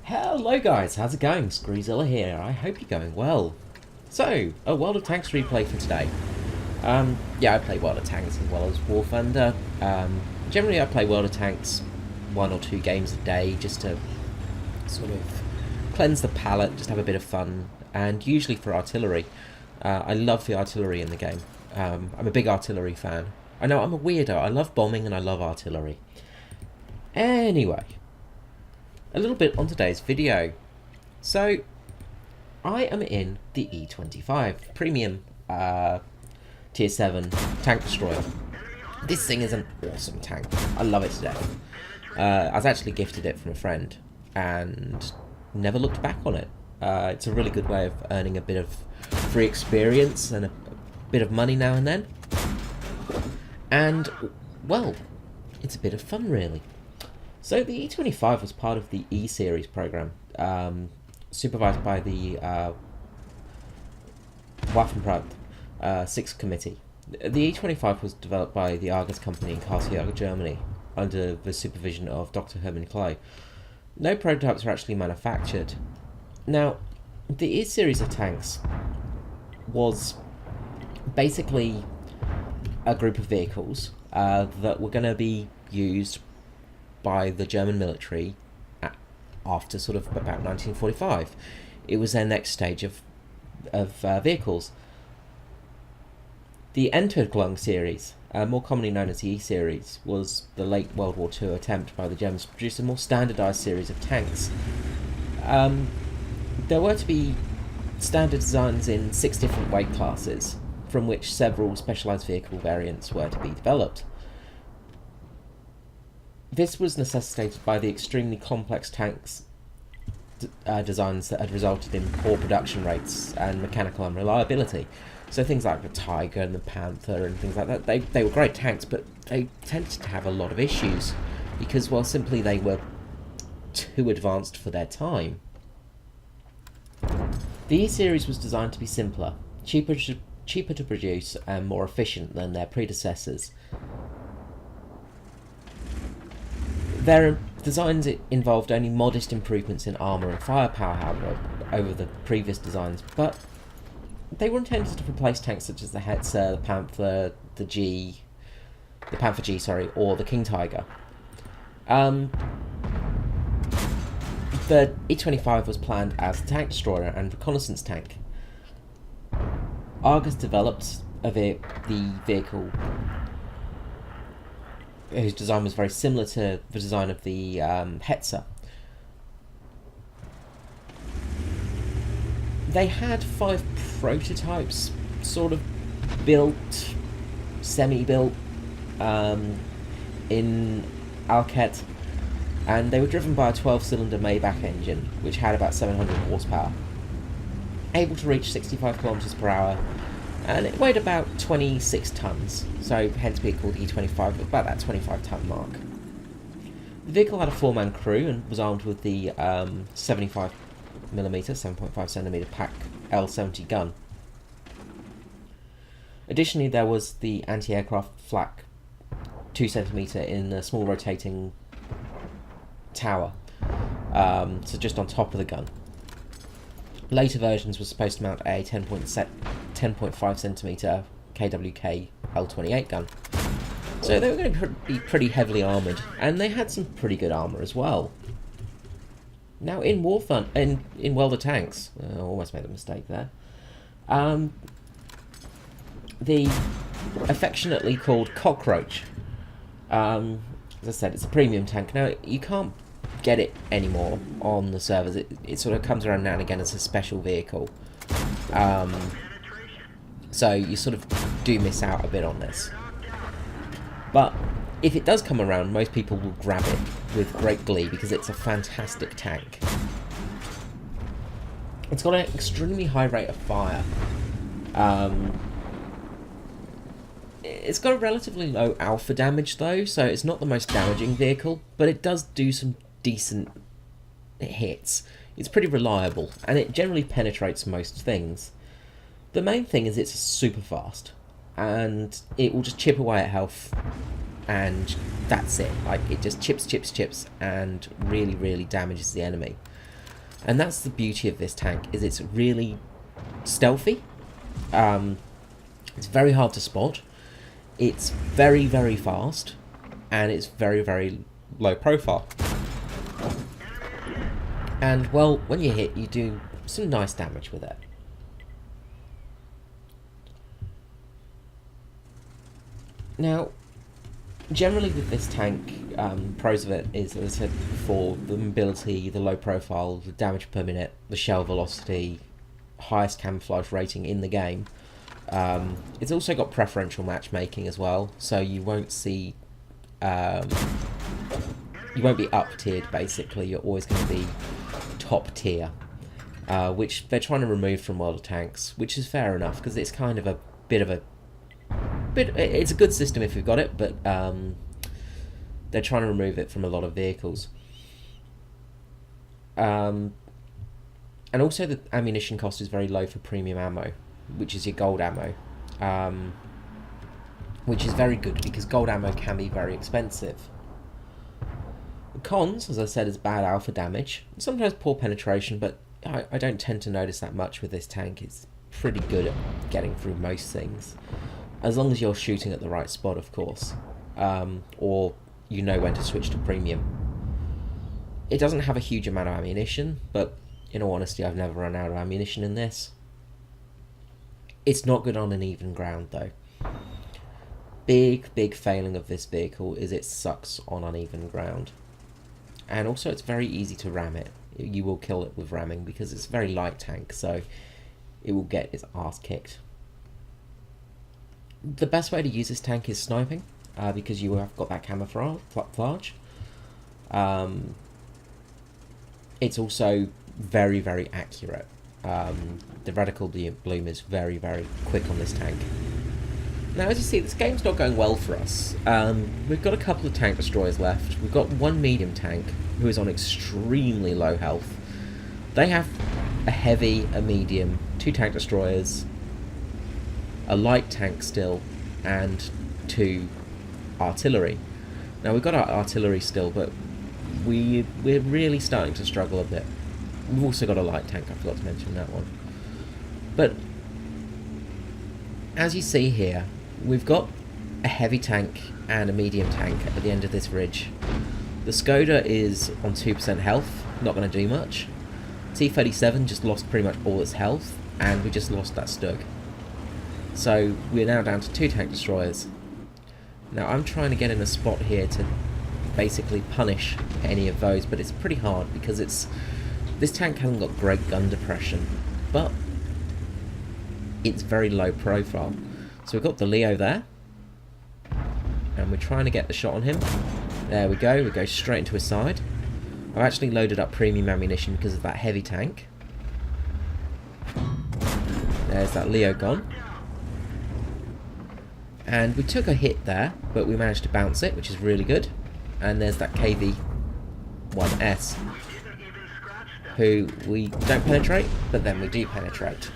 Hello guys, how's it going? Screezilla here, I hope you're going well. So, a World of Tanks replay for today. Yeah, I play World of Tanks as well as War Thunder. Generally I play World of Tanks 1 or 2 games a day just to sort of cleanse the palate, just have a bit of fun, and usually for artillery. I love the artillery in the game. I'm a big artillery fan. I know I'm a weirdo, I love bombing and I love artillery. Anyway, a little bit on today's video. So, I am in the E25 Premium Tier 7 Tank Destroyer. This thing is an awesome tank. I love it to death. I was actually gifted it from a friend and never looked back on it. It's a really good way of earning a bit of free experience and a bit of money now and then. And, well, it's a bit of fun really. So the E25 was part of the E-Series program, supervised by the Waffenprojekt 6th Committee. The E25 was developed by the Argus company in Karlsruhe, Germany, under the supervision of Dr. Hermann Klein. No prototypes were actually manufactured. Now, the E-Series of tanks was basically a group of vehicles that were going to be used by the German military after sort of about 1945. It was their next stage of vehicles. The Entergelung series, more commonly known as the E-Series, was the late World War II attempt by the Germans to produce a more standardised series of tanks. There were to be standard designs in 6 different weight classes, from which several specialised vehicle variants were to be developed. This was necessitated by the extremely complex tanks designs that had resulted in poor production rates and mechanical unreliability. So things like the Tiger and the Panther and things like that, they were great tanks, but they tended to have a lot of issues because, well, simply they were too advanced for their time. The E-Series was designed to be simpler, cheaper to produce, and more efficient than their predecessors. Their designs involved only modest improvements in armour and firepower, however, over the previous designs, but they were intended to replace tanks such as the Hetzer, the Panther, the Panther G, or the King Tiger. The E25 was planned as a tank destroyer and reconnaissance tank. Argus developed the vehicle, whose design was very similar to the design of the Hetzer. They had 5 prototypes, sort of built, semi-built, in Alket, and they were driven by a 12-cylinder Maybach engine, which had about 700 horsepower, able to reach 65 kilometers per hour, and it weighed about 26 tons, so hence being called E25, about that 25-ton mark. The vehicle had a 4-man crew and was armed with the 75mm, 7.5cm PaK L70 gun. Additionally, there was the anti-aircraft flak 2cm in a small rotating tower, so just on top of the gun. Later versions were supposed to mount a 10.5cm KWK L28 gun. So they were going to be pretty heavily armoured, and they had some pretty good armour as well. Now in World of Tanks, I almost made a mistake there. The affectionately called Cockroach. As I said, it's a premium tank. Now you can't get it anymore on the servers. It sort of comes around now and again as a special vehicle. So you sort of do miss out a bit on this. But if it does come around, most people will grab it with great glee because it's a fantastic tank. It's got an extremely high rate of fire. It's got a relatively low alpha damage though, so it's not the most damaging vehicle, but it does do some decent hits. It's pretty reliable, and it generally penetrates most things. The main thing is it's super fast, and it will just chip away at health, and that's it. Like, it just chips, and really damages the enemy. And that's the beauty of this tank, is it's really stealthy. It's very hard to spot. It's very, very fast. And it's very, very low profile. And, well, when you hit, you do some nice damage with it. Now, generally with this tank, pros of it is, as I said before, the mobility, the low profile, the damage per minute, the shell velocity, highest camouflage rating in the game. It's also got preferential matchmaking as well, so you won't see... you won't be up-tiered, basically. You're always going to be top-tier, which they're trying to remove from World of Tanks, which is fair enough, because it's kind of a bit of a... it's a good system if you've got it, but they're trying to remove it from a lot of vehicles. And also the ammunition cost is very low for premium ammo, which is your gold ammo, which is very good because gold ammo can be very expensive. The cons, as I said, is bad alpha damage, sometimes poor penetration, but I don't tend to notice that much with this tank. It's pretty good at getting through most things. As long as you're shooting at the right spot, of course, or you know when to switch to premium. It doesn't have a huge amount of ammunition, but in all honesty, I've never run out of ammunition in this. It's not good on uneven ground, though. Big failing of this vehicle is it sucks on uneven ground. And also, it's very easy to ram it. You will kill it with ramming because it's a very light tank, so it will get its ass kicked. The best way to use this tank is sniping, because you have got that camouflage. It's also very accurate. The reticle bloom is very quick on this tank. Now, as you see, this game's not going well for us. We've got a couple of tank destroyers left. We've got one medium tank who is on extremely low health. They have a heavy, a medium, 2 tank destroyers, a light tank still, and 2 artillery. Now, we've got our artillery still, but we're really starting to struggle a bit. We've also got a light tank, I forgot to mention that one. But as you see here, we've got a heavy tank and a medium tank at the end of this ridge. The Skoda is on 2% health, not going to do much. T-37 just lost pretty much all its health, and we just lost that Stug. So we're now down to 2 tank destroyers. Now I'm trying to get in a spot here to basically punish any of those, but it's pretty hard because this tank hasn't got great gun depression, but it's very low profile. So we've got the Leo there, and we're trying to get the shot on him. There we go straight into his side. I've actually loaded up premium ammunition because of that heavy tank. There's that Leo gone. And we took a hit there, but we managed to bounce it, which is really good. And there's that KV-1S, who we don't penetrate, but then we do penetrate.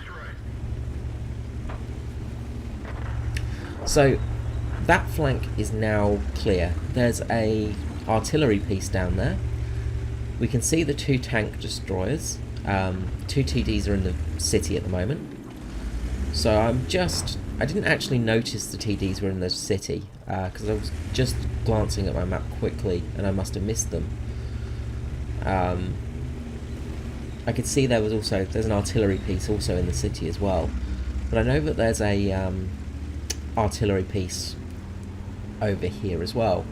So that flank is now clear. There's a artillery piece down there. We can see the 2 tank destroyers. 2 TDs are in the city at the moment. So I didn't actually notice the TDs were in the city, because I was just glancing at my map quickly and I must have missed them. I could see there's an artillery piece also in the city as well, but I know that there's a artillery piece over here as well.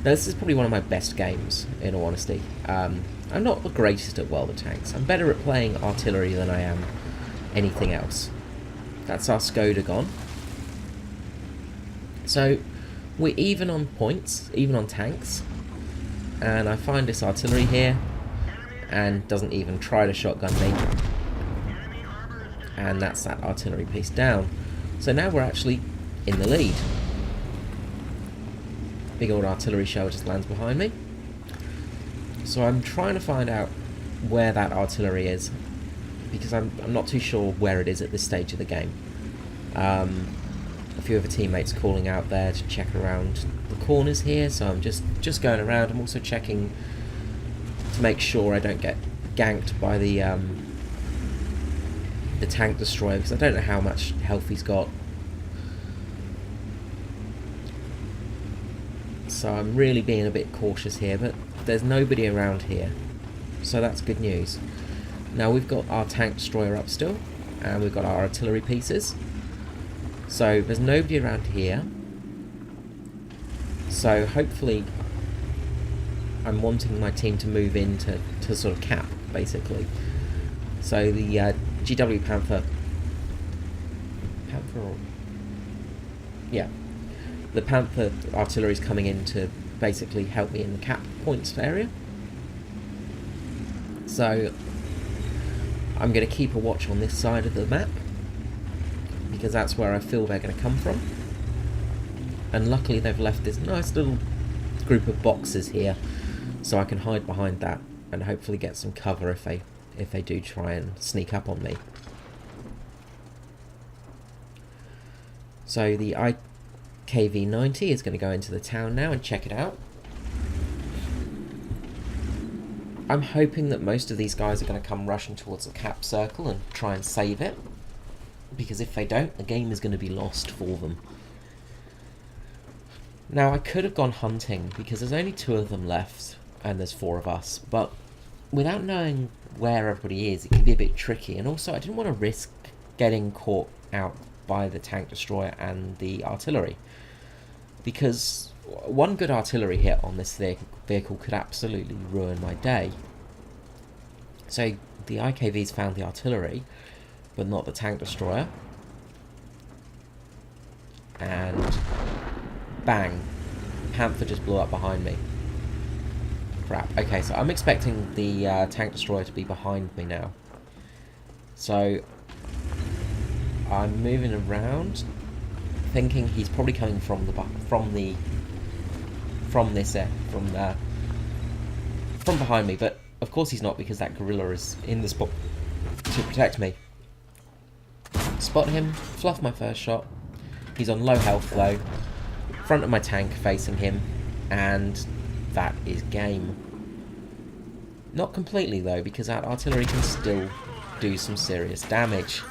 Now, this is probably one of my best games, in all honesty. I'm not the greatest at World of Tanks. I'm better at playing artillery than I am anything else. That's our Skoda gone. So we're even on points, even on tanks, and I find this artillery here and doesn't even try to shotgun me, and that's that artillery piece down. So now we're actually in the lead. Big old artillery shell just lands behind me. So I'm trying to find out where that artillery is, because I'm not too sure where it is at this stage of the game. A few of the teammates calling out there to check around the corners here, so I'm just going around. I'm also checking to make sure I don't get ganked by the tank destroyer, because I don't know how much health he's got. So I'm really being a bit cautious here, but there's nobody around here, so that's good news. Now we've got our tank destroyer up still, and we've got our artillery pieces, so there's nobody around here. So hopefully I'm wanting my team to move in to sort of cap, basically. So the GW Panther, yeah, the Panther artillery is coming in to basically help me in the cap points area. So I'm going to keep a watch on this side of the map, because that's where I feel they're going to come from. And luckily they've left this nice little group of boxes here, so I can hide behind that and hopefully get some cover if they do try and sneak up on me. So the IKV-90 is going to go into the town now and check it out. I'm hoping that most of these guys are going to come rushing towards the cap circle and try and save it, because if they don't, the game is going to be lost for them. Now I could have gone hunting, because there's only 2 of them left and there's 4 of us, but without knowing where everybody is, it can be a bit tricky. And also I didn't want to risk getting caught out by the tank destroyer and the artillery, because one good artillery hit on this vehicle could absolutely ruin my day. So the IKVs found the artillery, but not the tank destroyer, and bang, Panther just blew up behind me. Crap. Okay, so I'm expecting the tank destroyer to be behind me now. So I'm moving around, thinking he's probably coming from behind me, but of course he's not, because that gorilla is in the spot to protect me. Spot him, fluff my first shot. He's on low health though. Front of my tank facing him, and that is game. Not completely though, because that artillery can still do some serious damage.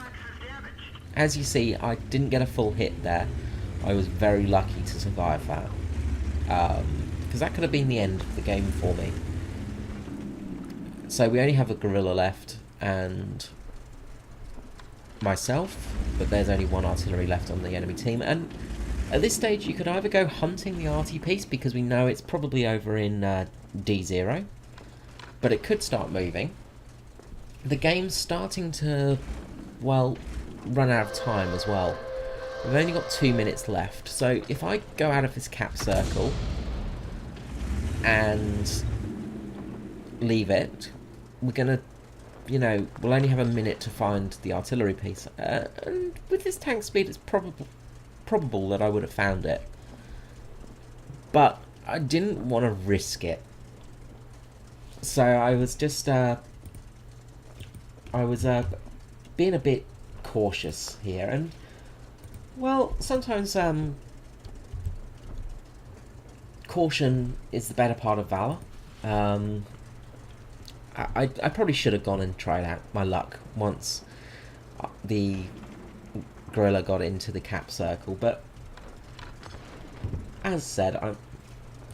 As you see, I didn't get a full hit there. I was very lucky to survive that, because that could have been the end of the game for me. So we only have a gorilla left and myself, but there's only 1 artillery left on the enemy team, and at this stage you could either go hunting the arty piece, because we know it's probably over in D0, but it could start moving. The game's starting to, well, run out of time as well. We've only got 2 minutes left, so if I go out of this cap circle and leave it, we're gonna, we'll only have a minute to find the artillery piece, and with this tank speed it's probable that I would have found it, but I didn't want to risk it, so I was just being a bit cautious here. And well, sometimes caution is the better part of valor. I probably should have gone and tried out my luck once the gorilla got into the cap circle, but as said,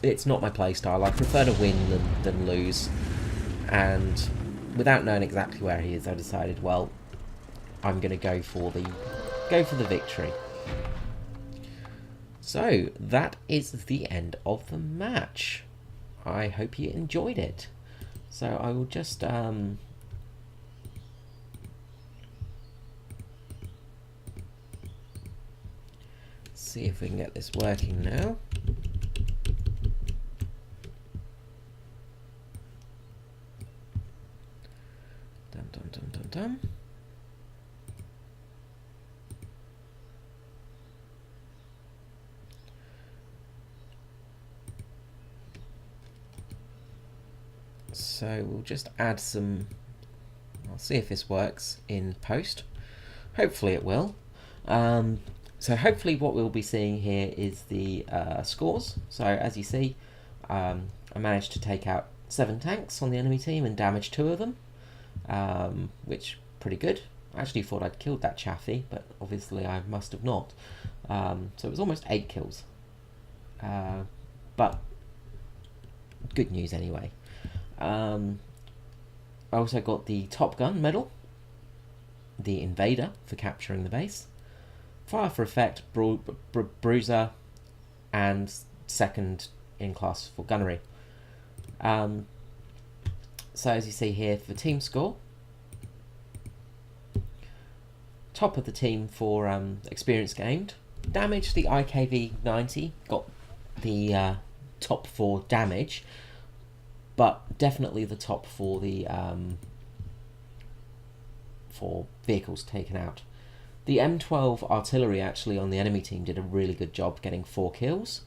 it's not my playstyle. I prefer to win than lose, and without knowing exactly where he is, I decided, well, I'm going to go for the victory. So that is the end of the match. I hope you enjoyed it. So I will just see if we can get this working now. Dum dum dum dum dum. So we'll just add some, I'll see if this works in post. Hopefully it will. So hopefully what we'll be seeing here is the scores. So as you see, I managed to take out 7 tanks on the enemy team and damage 2 of them. which pretty good. I actually thought I'd killed that Chaffee, but obviously I must have not. So it was almost 8 kills. But good news anyway. I also got the Top Gun medal, the Invader for capturing the base, Fire for Effect, Bruiser, and second in class for gunnery. So as you see here for team score, top of the team for experience gained. Damage, the IKV 90 got the top for damage, but definitely the top for the for vehicles taken out. The M12 artillery actually on the enemy team did a really good job getting 4 kills.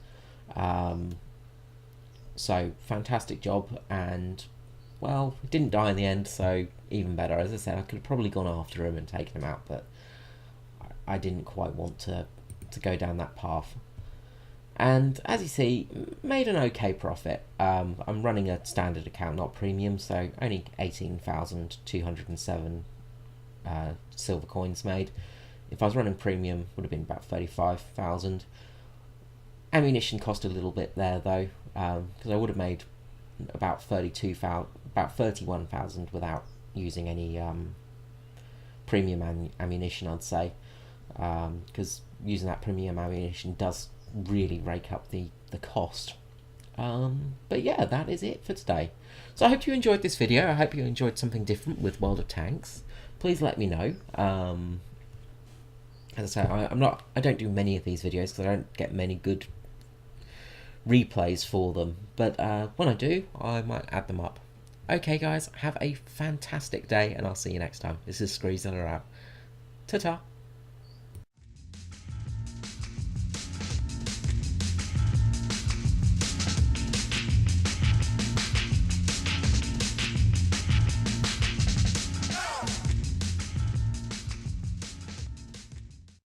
So fantastic job, and well, it didn't die in the end, so even better. As I said, I could have probably gone after him and taken him out, but I didn't quite want to go down that path. And as you see, made an okay profit. I'm running a standard account, not premium, so only 18,207 silver coins made. If I was running premium, would have been about 35,000. Ammunition cost a little bit there though, because I would have made about 31,000 without using any premium ammunition, I'd say, because using that premium ammunition does really rake up the cost. But yeah, that is it for today. So I hope you enjoyed this video. I hope you enjoyed something different with World of Tanks. Please let me know. As I say, I don't do many of these videos because I don't get many good replays for them, but when I do, I might add them up. Okay guys, have a fantastic day, and I'll see you next time. This is Screezilla out. Ta-ta.